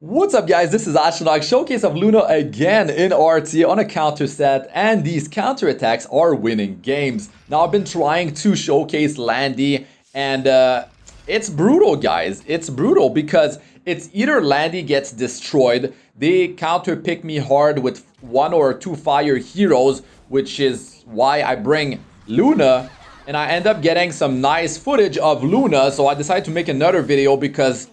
What's up guys, this is Astranox, showcase of Luna again in RT on a counter set, and these counter attacks are winning games. Now I've been trying to showcase Landy and it's brutal guys, it's brutal because it's either Landy gets destroyed, they counter pick me hard with one or two fire heroes, which is why I bring Luna, and I end up getting some nice footage of Luna, so I decided to make another video because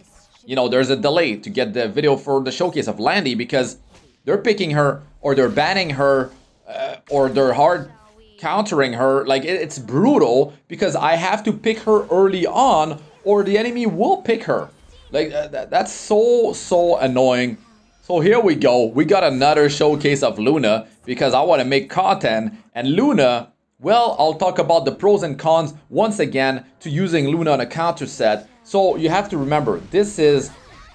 you know, there's a delay to get the video for the showcase of Landy because they're picking her or they're banning her or they're hard countering her. Like, it's brutal because I have to pick her early on or the enemy will pick her. Like, that's so annoying. So here we go. We got another showcase of Luna because I want to make content. And Luna, well, I'll talk about the pros and cons once again to using Luna on a counter set. So you have to remember, this is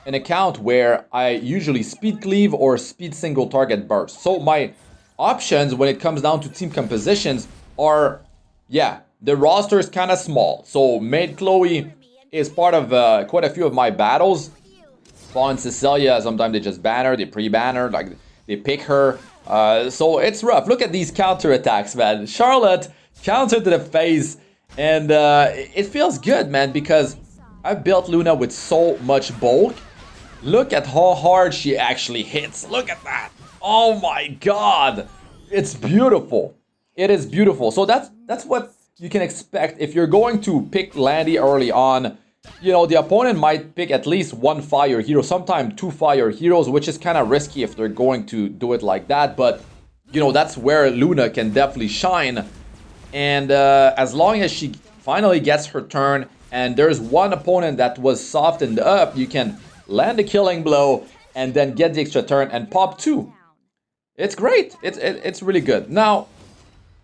an account where I usually speed cleave or speed single target burst. So my options when it comes down to team compositions are, yeah, the roster is kind of small. So Maid Chloe is part of quite a few of my battles. Fawn Cecilia, sometimes they just ban her, they pre-ban her, like they pick her. So it's rough. Look at these counter attacks, man. Charlotte counter to the face, and it feels good, man, because I built Luna with so much bulk. Look at how hard she actually hits. Look at that. Oh my god. It's beautiful. It is beautiful. So that's what you can expect if you're going to pick Landy early on. You know, the opponent might pick at least one fire hero, sometimes two fire heroes, which is kind of risky if they're going to do it like that. But, you know, that's where Luna can definitely shine. And as long as she finally gets her turn, and there's one opponent that was softened up, you can land a killing blow and then get the extra turn and pop two. It's great. It's really good. Now,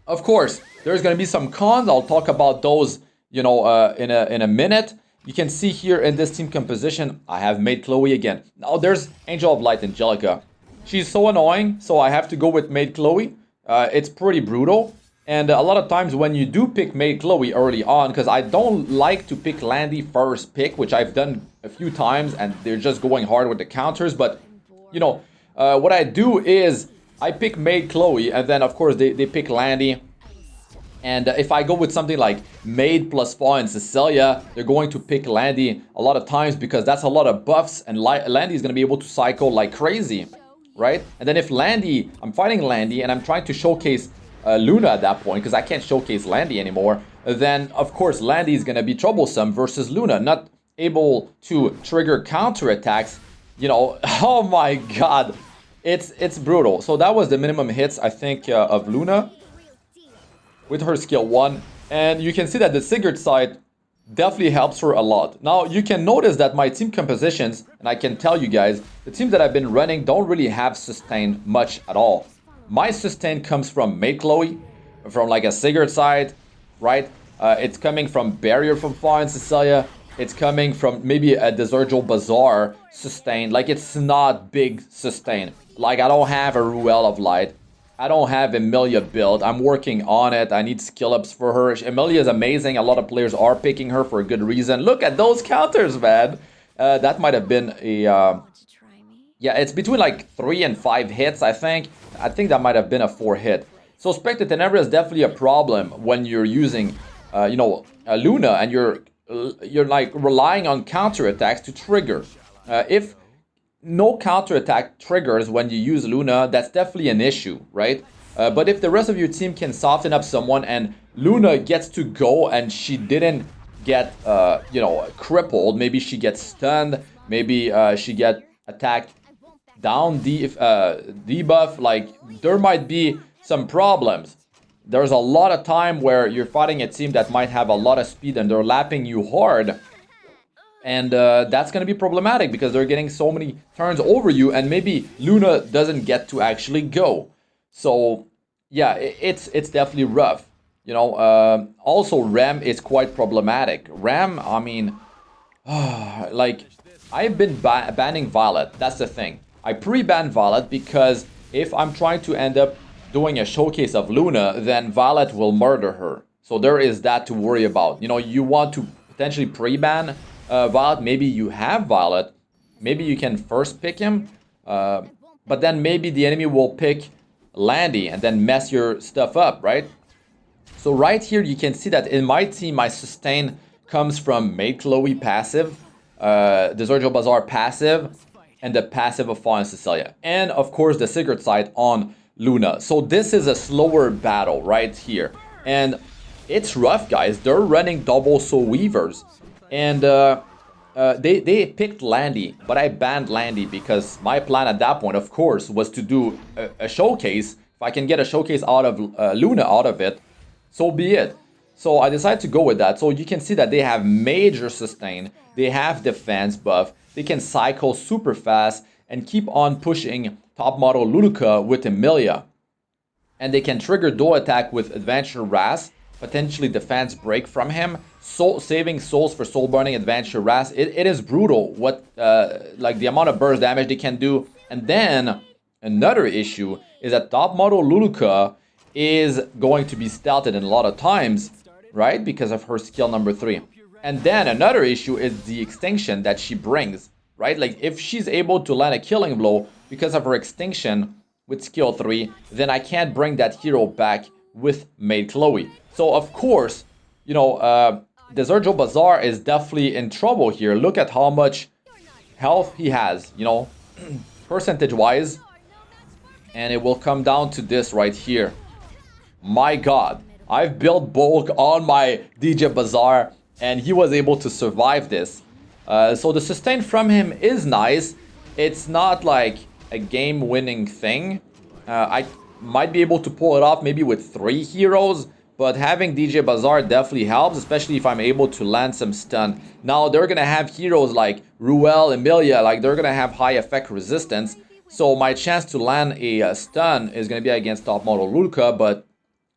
of course, there's going to be some cons. I'll talk about those, you know, in a minute. You can see here in this team composition, I have Maid Chloe again. Now, there's Angel of Light Angelica. She's so annoying, so I have to go with Maid Chloe. It's pretty brutal. And a lot of times when you do pick Maid Chloe early on, because I don't like to pick Landy first pick, which I've done a few times, and they're just going hard with the counters. But, you know, what I do is I pick Maid Chloe, and then, of course, they pick Landy. And if I go with something like Maid plus Fawn and Cecilia, they're going to pick Landy a lot of times because that's a lot of buffs, and Landy is going to be able to cycle like crazy, right? And then if Landy, I'm fighting Landy, and I'm trying to showcase Luna at that point, because I can't showcase Landy anymore, then of course Landy is going to be troublesome versus Luna, not able to trigger counter attacks. You know, oh my god, it's brutal. So that was the minimum hits, I think, of Luna with her skill 1, and you can see that the Sigurd side definitely helps her a lot. Now you can notice that my team compositions, and I can tell you guys, the teams that I've been running don't really have sustain much at all. My sustain comes from Maid Chloe, from like a Sigurd side, right? It's coming from Barrier from Fawn and Cecilia. It's coming from maybe a Desergil Bazaar sustain. Like, it's not big sustain. Like, I don't have a Ruel of Light. I don't have Emilia build. I'm working on it. I need skill ups for her. Emilia is amazing. A lot of players are picking her for a good reason. Look at those counters, man. That might have been a... yeah, it's between like 3 and 5 hits, I think. I think that might have been a 4 hit. So Spectre Tenebra is definitely a problem when you're using, you know, Luna, and you're like relying on counter attacks to trigger. If no counter attack triggers when you use Luna, that's definitely an issue, right? But if the rest of your team can soften up someone and Luna gets to go and she didn't get, you know, crippled, maybe she gets stunned, maybe she get attacked down debuff, like there might be some problems. There's a lot of time where you're fighting a team that might have a lot of speed and they're lapping you hard, and that's going to be problematic because they're getting so many turns over you, and maybe Luna doesn't get to actually go. So yeah, it's definitely rough, you know. Also Ram is quite problematic. Ram, I mean, like, I've been banning Violet. That's the thing. I pre-ban Violet because if I'm trying to end up doing a showcase of Luna, then Violet will murder her. So there is that to worry about. You know, you want to potentially pre-ban Violet. Maybe you have Violet, maybe you can first pick him, but then maybe the enemy will pick Landy and then mess your stuff up, right? So right here you can see that in my team my sustain comes from Maid Chloe passive, Desergio Bazaar passive, and the passive of Fallen Cecilia, and of course the Secret Sight on Luna. So this is a slower battle right here, and it's rough, guys. They're running double soul weavers, and they picked Landy, but I banned Landy because my plan at that point, of course, was to do a showcase. If I can get a showcase out of Luna out of it, so be it. So I decided to go with that. So you can see that they have major sustain, they have defense buff, they can cycle super fast and keep on pushing top model Luluka with Emilia. And they can trigger dual attack with Adventure Ras, potentially defense break from him, saving souls for soul burning Adventure Ras. It is brutal what like the amount of burst damage they can do. And then another issue is that top model Luluka is going to be stealthed in a lot of times, right? Because of her skill number 3. And then another issue is the extinction that she brings, right? Like if she's able to land a killing blow because of her extinction with skill 3, then I can't bring that hero back with Maid Chloe. So of course, you know, Desergio Bazaar is definitely in trouble here. Look at how much health he has, you know, percentage-wise. And it will come down to this right here. My God, I've built bulk on my DJ Bazaar, and he was able to survive this. So the sustain from him is nice. It's not like a game-winning thing. I might be able to pull it off maybe with 3 heroes, but having DJ Bazaar definitely helps, especially if I'm able to land some stun. Now, they're going to have heroes like Ruel, Emilia, like they're going to have high effect resistance. So my chance to land a stun is going to be against top model Lulka, but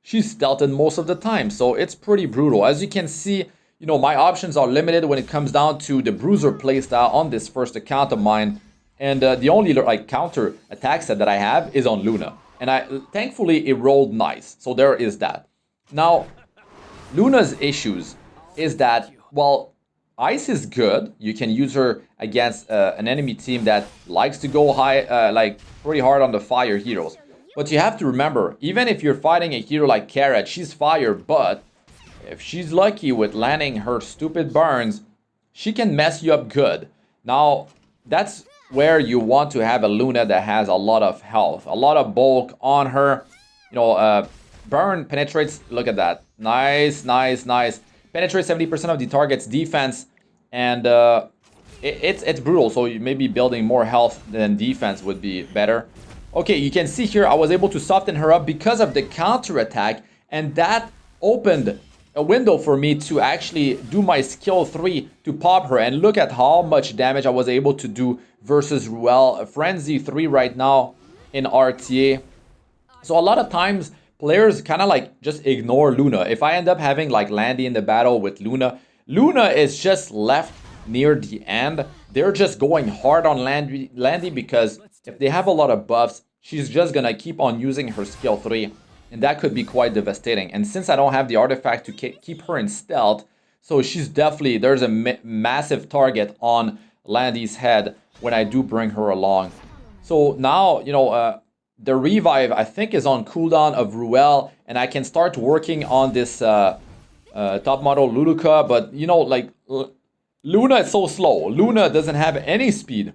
she's stealthed most of the time, so it's pretty brutal. As you can see, you know, my options are limited when it comes down to the Bruiser playstyle on this first account of mine. And the only like counter attack set that I have is on Luna. And thankfully it rolled nice, so there is that. Now, Luna's issues is that, well, Ice is good. You can use her against an enemy team that likes to go high, like pretty hard on the fire heroes. But you have to remember, even if you're fighting a hero like Carrot, she's fire, but if she's lucky with landing her stupid burns, she can mess you up good. Now, that's where you want to have a Luna that has a lot of health, a lot of bulk on her. You know, burn penetrates, look at that. Nice, nice, nice. Penetrates 70% of the target's defense, and it's brutal, so you may be building more health than defense would be better. Okay, you can see here I was able to soften her up because of the counter attack, and that opened a window for me to actually do my skill 3 to pop her. And look at how much damage I was able to do versus Ruel. Frenzy 3 right now in RTA. So a lot of times players kind of like just ignore Luna. If I end up having like Landy in the battle with Luna, Luna is just left near the end. They're just going hard on Landy because if they have a lot of buffs, she's just gonna keep on using her skill 3, and that could be quite devastating. And since I don't have the artifact to keep her in stealth, so she's definitely, there's a massive target on Landy's head when I do bring her along. So now, you know, the revive I think is on cooldown of Ruel, and I can start working on this top model Luluka. But you know, like Luna is so slow. Luna doesn't have any speed.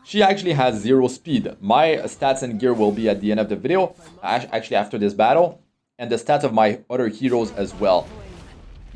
She actually has 0 speed. My stats and gear will be at the end of the video, actually after this battle, and the stats of my other heroes as well.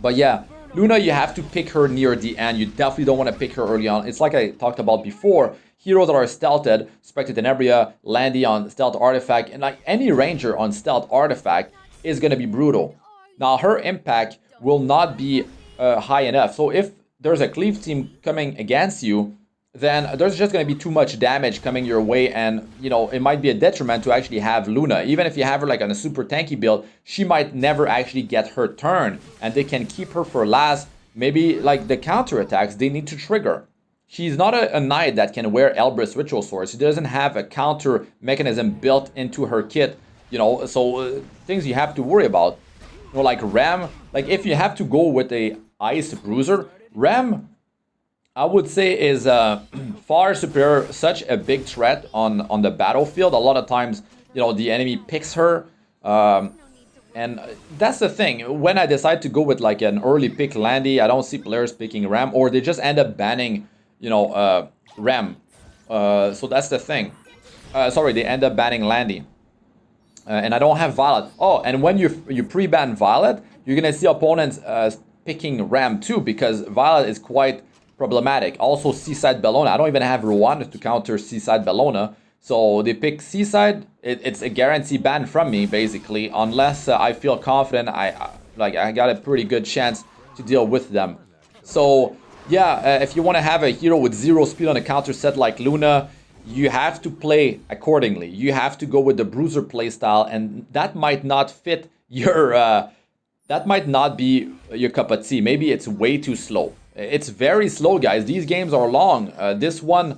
But yeah, Luna, you have to pick her near the end. You definitely don't want to pick her early on. It's like I talked about before. Heroes that are stealthed, Spectre Tenebria, Landy on stealth artifact, and like any ranger on stealth artifact is going to be brutal. Now, her impact will not be high enough. So if there's a cleave team coming against you, then there's just going to be too much damage coming your way, and you know, it might be a detriment to actually have Luna. Even if you have her like on a super tanky build, she might never actually get her turn, and they can keep her for last. Maybe like the counter attacks they need to trigger. She's not a knight that can wear Elbrus Ritual Sword. She doesn't have a counter mechanism built into her kit, you know, so things you have to worry about. You know, like Ram, like if you have to go with a Ice Bruiser, Ram I would say is far superior, such a big threat on the battlefield. A lot of times, the enemy picks her, um, and that's the thing. When I decide to go with like an early pick Landy, I don't see players picking Ram, or they just end up banning, Ram. So that's the thing. Sorry, they end up banning Landy. And I don't have Violet. Oh, and when you pre-ban Violet, you're gonna see opponents picking Ram too, because Violet is quite problematic. Also, Seaside Bellona. I don't even have Rwanda to counter Seaside Bellona, so they pick Seaside. It's a guarantee ban from me, basically, unless I feel confident. I got a pretty good chance to deal with them. So yeah, if you want to have a hero with 0 speed on a counter set like Luna, you have to play accordingly. You have to go with the bruiser playstyle, and that might not fit your that might not be your cup of tea. Maybe it's way too slow. It's very slow, guys. These games are long. This one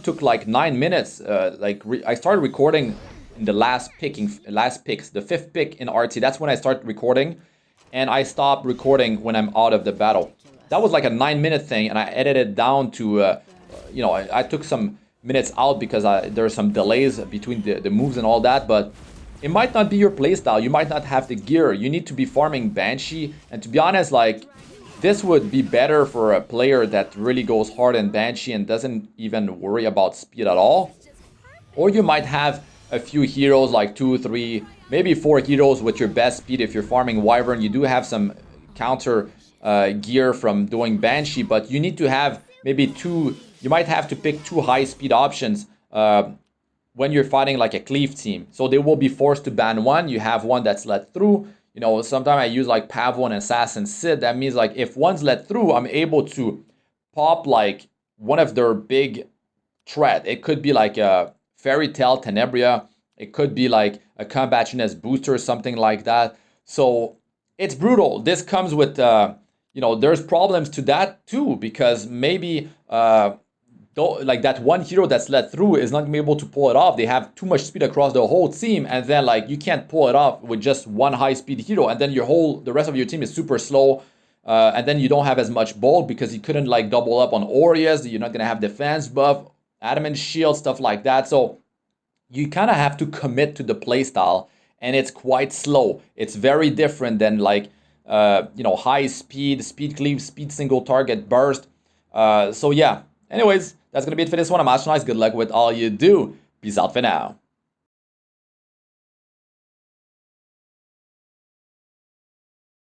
took like 9 minutes. I started recording in the last picks, the 5th pick in RT. That's when I start recording, and I stopped recording when I'm out of the battle. That was like a 9-minute thing, and I edited it down to, I took some minutes out because there are some delays between the moves and all that, but it might not be your playstyle. You might not have the gear. You need to be farming Banshee, and to be honest, like, this would be better for a player that really goes hard in Banshee and doesn't even worry about speed at all. Or you might have a few heroes, like 2, 3, maybe 4 heroes with your best speed. If you're farming Wyvern, you do have some counter gear from doing Banshee, but you need to have maybe 2, you might have to pick 2 high speed options when you're fighting like a cleave team. So they will be forced to ban one. You have one that's let through. Sometimes I use like Pavo and Assassin Sid. That means like if one's let through, I'm able to pop like one of their big threat. It could be like a Fairy Tale Tenebria. It could be like a Combationist booster or something like that. So it's brutal. This comes with, there's problems to that too, because maybe like that one hero that's let through is not gonna be able to pull it off. They have too much speed across the whole team, and then like you can't pull it off with just one high speed hero, and then the rest of your team is super slow, and then you don't have as much bulk because you couldn't like double up on Aureas. You're not gonna have defense buff, adamant shield, stuff like that. So you kind of have to commit to the playstyle, and it's quite slow. It's very different than like high speed cleave, speed single target burst. So yeah. Anyways, that's gonna be it for this one. I'm Astranox. Good luck with all you do. Peace out for now.